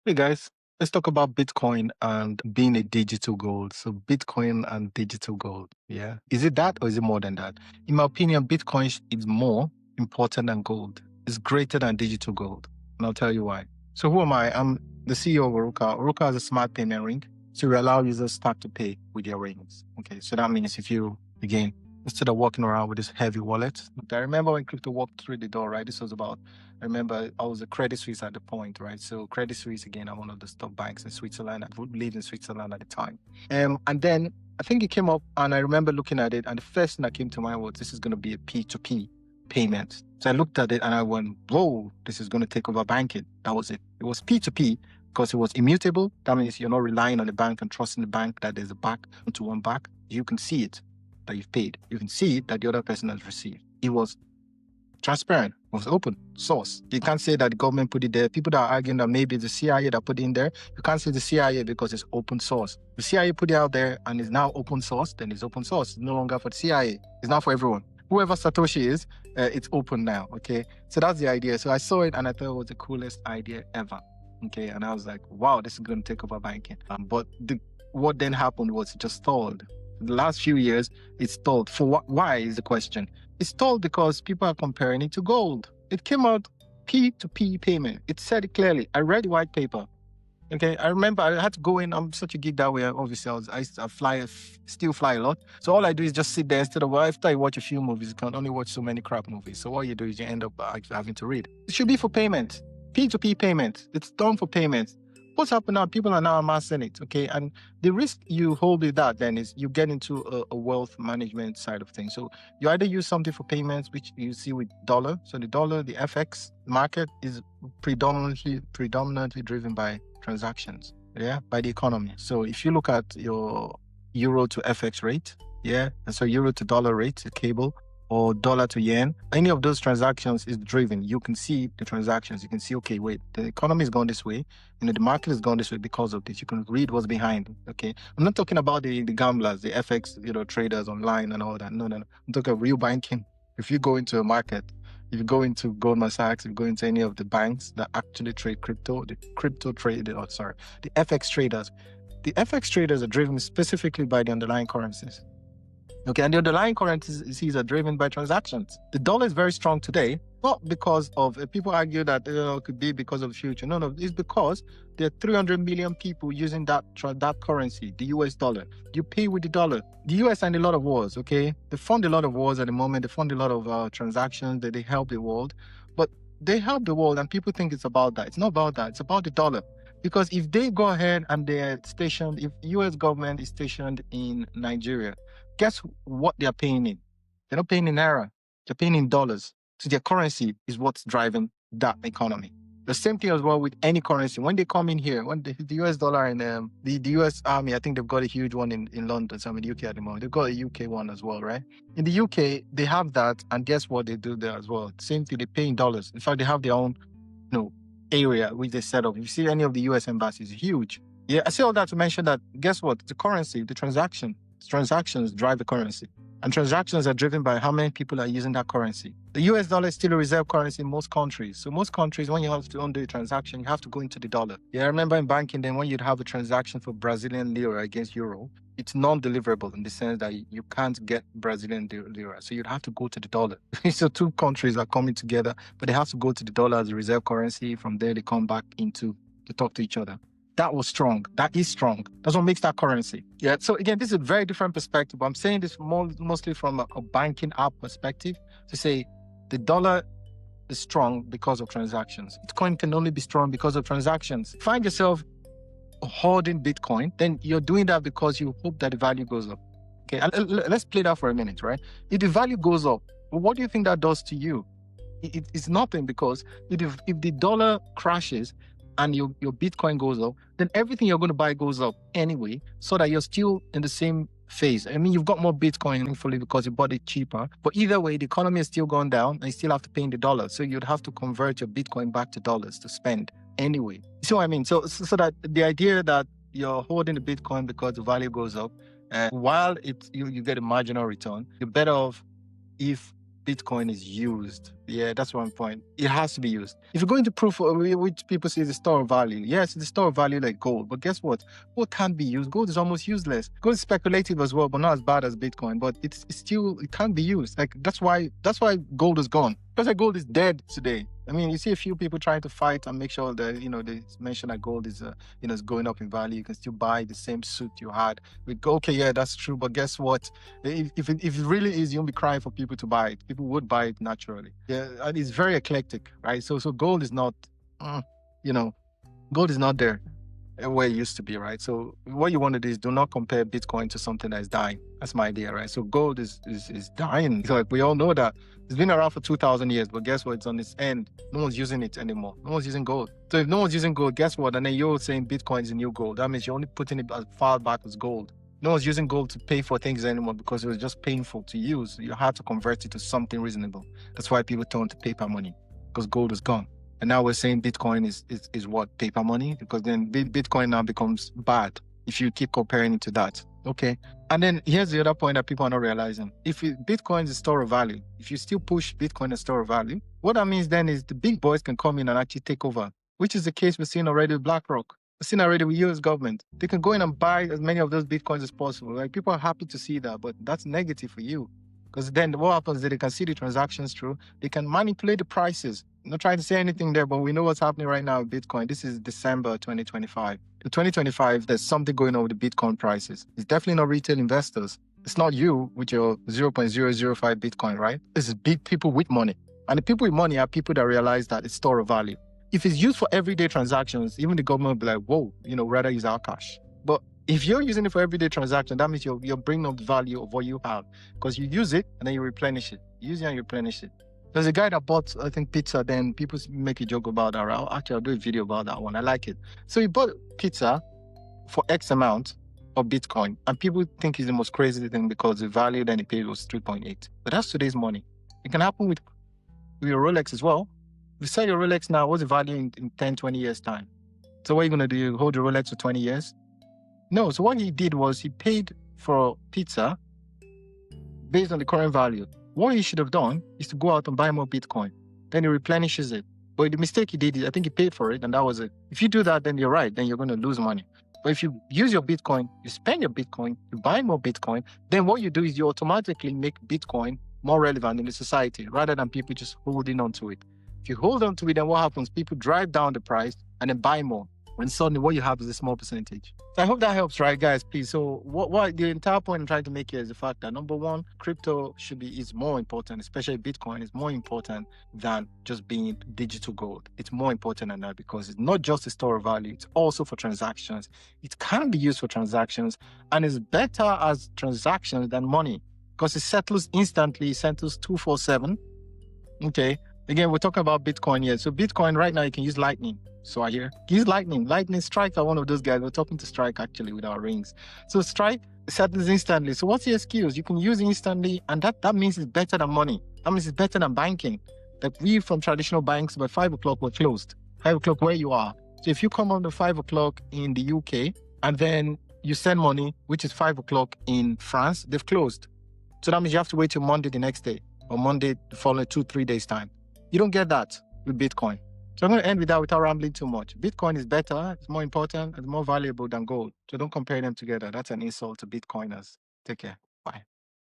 Hey guys, let's talk about Bitcoin and being a digital gold. So Bitcoin and digital gold. Yeah. Is it that or is it more than that? In my opinion, Bitcoin is more important than gold. It's greater than digital gold. And I'll tell you why. So who am I? I'm the CEO of Orukka. Orukka has a smart payment ring. So we allow users start to pay with their rings. Okay. So that means if you, again, instead of walking around with this heavy wallet, I remember when crypto walked through the door, right? This was about I remember I was a Credit Suisse at the point, right? So Credit Suisse, again, I'm one of the top banks in Switzerland. I lived in Switzerland at the time. And then I think it came up and I remember looking at it and the first thing that came to mind was this is going to be a P2P payment. So I looked at it and I went, whoa, this is going to take over banking. That was it. It was P2P because it was immutable. That means you're not relying on the bank and trusting the bank that there's a back to one back. You can see it that you've paid. You can see it that the other person has received. It was transparent, was open source. You can't say that the government put it there. People that are arguing that maybe the CIA that put it in there, you can't say the CIA because it's open source. The CIA put it out there and it's now open source, then it's open source. It's no longer for the CIA. It's not for everyone. Whoever Satoshi is, it's open now, okay? So that's the idea. So I saw it and I thought it was the coolest idea ever, okay? And I was like, wow, this is going to take over banking. But what then happened was it just stalled. The last few years, it stalled. For what? Why is the question? It's stalled because people are comparing it to gold. It came out P2P payment. It said it clearly. I read the white paper. Okay, I remember I had to go in. I'm such a geek that way. Obviously, I still fly a lot. So all I do is just sit there instead of, well, after you watch a few movies, you can only watch so many crap movies. So what you do is you end up having to read. It should be for payment. P2P payment. It's done for payment. What's happened now? People are now amassing it. Okay, and the risk you hold with that then is you get into a wealth management side of things. So you either use something for payments, which you see with dollar. So the dollar, the FX market is predominantly driven by transactions, by the economy. So if you look at your euro to FX rate, and so euro to dollar rate, the cable, or dollar to yen, any of those transactions is driven. You can see the transactions. You can see, okay, wait, the economy is going this way. The market is going this way because of this. You can read what's behind. Okay, I'm not talking about the gamblers, the FX, traders online and all that. No. I'm talking about real banking. If you go into a market, if you go into Goldman Sachs, if you go into any of the banks that actually trade crypto, the FX traders. The FX traders are driven specifically by the underlying currencies. Okay, and the underlying currencies are driven by transactions. The dollar is very strong today, not because of people argue that it could be because of the future. No, it's because there are 300 million people using that currency, the US dollar. You pay with the dollar. The US are in a lot of wars. Okay, they fund a lot of wars at the moment. They fund a lot of transactions that they help the world, but they help the world, and people think it's about that. It's not about that. It's about the dollar. Because if they go ahead and they're stationed, if US government is stationed in Nigeria, guess what they're paying in? They're not paying in naira. They're paying in dollars. So their currency is what's driving that economy. The same thing as well with any currency. When they come in here, when the US dollar and the US Army, I think they've got a huge one in London, so I'm in the UK at the moment. They've got a UK one as well, right? In the UK, they have that, and guess what they do there as well? Same thing, they pay in dollars. In fact, they have their own, area which they set up. If you see any of the US embassies, huge. Yeah, I say all that to mention that, guess what? The currency, the transactions drive the currency. And transactions are driven by how many people are using that currency. The US dollar is still a reserve currency in most countries. So most countries, when you have to undo a transaction, you have to go into the dollar. Yeah, I remember in banking then when you'd have a transaction for Brazilian lira against euro, it's non-deliverable in the sense that you can't get Brazilian lira. So you'd have to go to the dollar. So two countries are coming together, but they have to go to the dollar as a reserve currency. From there, they come back to talk to each other. That was strong. That is strong. That's what makes that currency. Yeah. So again, this is a very different perspective. But I'm saying this mostly from a banking app perspective to say the dollar is strong because of transactions. Bitcoin can only be strong because of transactions. Find yourself hoarding Bitcoin, then you're doing that because you hope that the value goes up. Okay. And let's play that for a minute, right? If the value goes up, what do you think that does to you? It's nothing, because if the dollar crashes and your Bitcoin goes up, then everything you're going to buy goes up anyway, so that you're still in the same phase. I mean, you've got more Bitcoin, thankfully, because you bought it cheaper. But either way, the economy is still going down and you still have to pay in the dollar. So you'd have to convert your Bitcoin back to dollars to spend anyway. You see what I mean? So that the idea that you're holding the Bitcoin because the value goes up, while you get a marginal return, you're better off if Bitcoin is used. Yeah, that's one point. It has to be used. If you're going to prove which people say is the store of value, yes, it's the store of value like gold. But guess what? Gold can't be used. Gold is almost useless. Gold is speculative as well, but not as bad as Bitcoin. But it's still, it can't be used. Like that's why gold is gone. That's why gold is dead today. I mean, you see a few people trying to fight and make sure that, they mention that gold is, is going up in value. You can still buy the same suit you had. We go, okay, yeah, that's true. But guess what? If it really is, you won't be crying for people to buy it. People would buy it naturally. Yeah, and it's very eclectic, right? So gold is not, gold is not there where it used to be, right? So what you want to do is do not compare Bitcoin to something that is dying. That's my idea, right? So gold is dying. So like we all know that it's been around for 2,000 years, but guess what? It's on its end. No one's using it anymore. No one's using gold. So if no one's using gold, guess what? And then you're saying Bitcoin is a new gold. That means you're only putting it as far back as gold. No one's using gold to pay for things anymore because it was just painful to use. You had to convert it to something reasonable. That's why people turn to paper money, because gold is gone. And now we're saying Bitcoin is what? Paper money? Because then Bitcoin now becomes bad if you keep comparing it to that. Okay. And then here's the other point that people are not realizing. If Bitcoin is a store of value, if you still push Bitcoin as store of value, what that means then is the big boys can come in and actually take over, which is the case we're seeing already with BlackRock. We're seeing already with US government. They can go in and buy as many of those Bitcoins as possible. Like people are happy to see that, but that's negative for you. Because then what happens is that they can see the transactions through, they can manipulate the prices. I'm not trying to say anything there, but we know what's happening right now with Bitcoin. This is December 2025. In 2025, there's something going on with the Bitcoin prices. It's definitely not retail investors. It's not you with your 0.005 Bitcoin, right? This is big people with money. And the people with money are people that realize that it's store of value. If it's used for everyday transactions, even the government will be like, whoa, rather use our cash. But if you're using it for everyday transaction, that means you're bringing up the value of what you have, because you use it and then you replenish it. You use it and you replenish it. There's a guy that bought, I think, pizza. Then people make a joke about that. I'll do a video about that one. I like it. So he bought pizza for X amount of Bitcoin, and people think it's the most crazy thing because the value then he paid was 3.8. But that's today's money. It can happen with your Rolex as well. If you sell your Rolex now, what's the value in 10, 20 years' time? So what are you going to do? You hold your Rolex for 20 years? No. So what he did was he paid for pizza based on the current value. What he should have done is to go out and buy more Bitcoin. Then he replenishes it. But the mistake he did is I think he paid for it and that was it. If you do that, then you're right. Then you're going to lose money. But if you use your Bitcoin, you spend your Bitcoin, you buy more Bitcoin, then what you do is you automatically make Bitcoin more relevant in the society rather than people just holding on to it. If you hold on to it, then what happens? People drive down the price and then buy more. And suddenly what you have is a small percentage. So I hope that helps, right, guys? Please. So what the entire point I'm trying to make here is the fact that number one, crypto is more important, especially Bitcoin is more important than just being digital gold. It's more important than that because it's not just a store of value, it's also for transactions. It can be used for transactions and it's better as transactions than money because it settles instantly, it settles 247. Okay. Again, we're talking about Bitcoin here. So Bitcoin right now, you can use Lightning. So I hear use Lightning. Lightning Strike are one of those guys. We're talking to Strike actually with our rings. So Strike settles instantly. So what's the excuse? You can use instantly, and that means it's better than money. That means it's better than banking. Like we from traditional banks by 5 o'clock were closed. 5 o'clock where you are. So if you come on the 5 o'clock in the UK and then you send money, which is 5 o'clock in France, they've closed. So that means you have to wait till Monday the next day or Monday the following 2-3 days time. You don't get that with Bitcoin. So I'm going to end with that without rambling too much. Bitcoin is better, it's more important, it's more valuable than gold. So don't compare them together. That's an insult to Bitcoiners. Take care.